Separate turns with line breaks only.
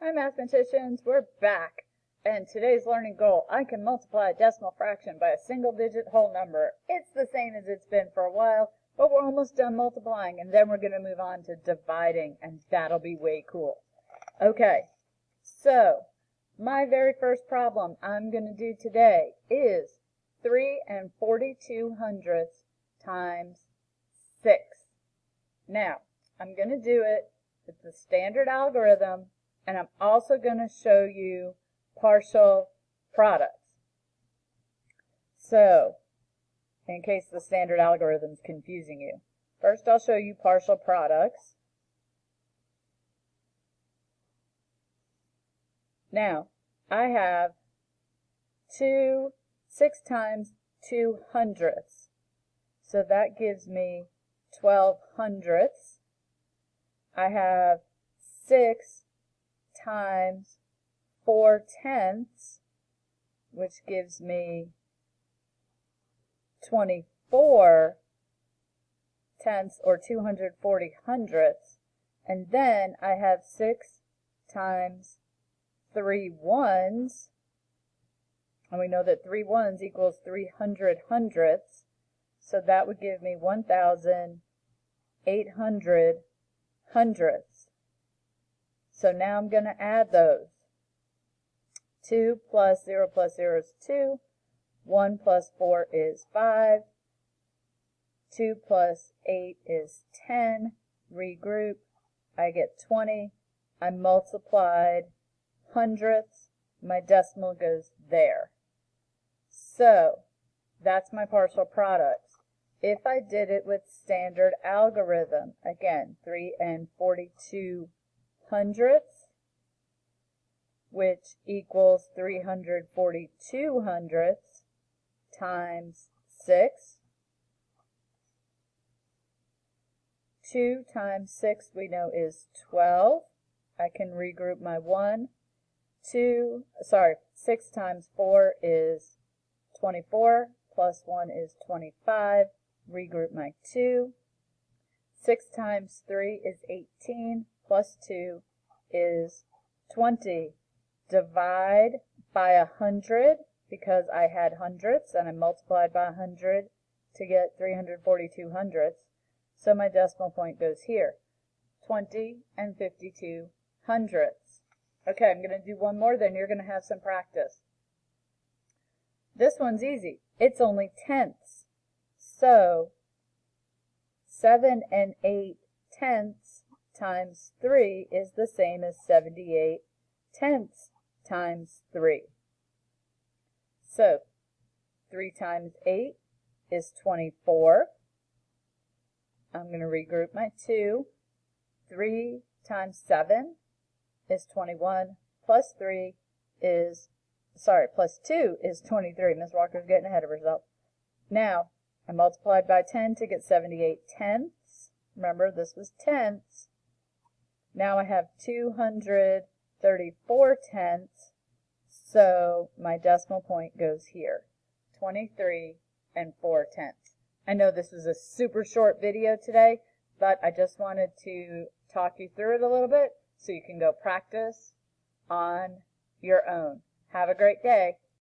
Hi mathematicians, we're back. And today's learning goal, I can multiply a decimal fraction by a single digit whole number. It's the same as it's been for a while, but we're almost done multiplying and then we're going to move on to dividing and that'll be way cool. Okay, so my very first problem I'm going to do today is 3 42/100 times 6. Now, I'm going to do it with the standard algorithm. And I'm also going to show you partial products. So, in case the standard algorithm is confusing you. First, I'll show you partial products. Now, I have 6 times 2/100. So that gives me 12/100. I have 6 times 4/10, which gives me 24/10 or 240/100. And then I have 6 times 3 ones, and we know that 3 ones equals 300/100. So that would give me 1,800/100. So now I'm going to add those. 2 plus 0 plus 0 is 2. 1 plus 4 is 5. 2 plus 8 is 10. Regroup. I get 20. I multiplied hundredths. My decimal goes there. So that's my partial products. If I did it with standard algorithm, again, 3 42/100, which equals 342/100 times 6. 2 times 6 we know is 12. I can regroup my 1. 6 times 4 is 24, plus 1 is 25. Regroup my 2. 6 times 3 is 18, plus 2 is 20. Divide by 100 because I had hundredths and I multiplied by 100 to get 342/100. So my decimal point goes here. 20 52/100. Okay, I'm going to do one more, then you're going to have some practice. This one's easy. It's only tenths. So 7 8/10 times 3 is the same as 78/10 times 3. So 3 times 8 is 24. I'm going to regroup my 2. 3 times 7 is 21. Plus 2 is 23. Ms. Walker's getting ahead of herself. Now, I multiplied by 10 to get 78/10. Remember, this was tenths. Now I have 234/10. So my decimal point goes here. 23 4/10. I know this was a super short video today, but I just wanted to talk you through it a little bit so you can go practice on your own. Have a great day.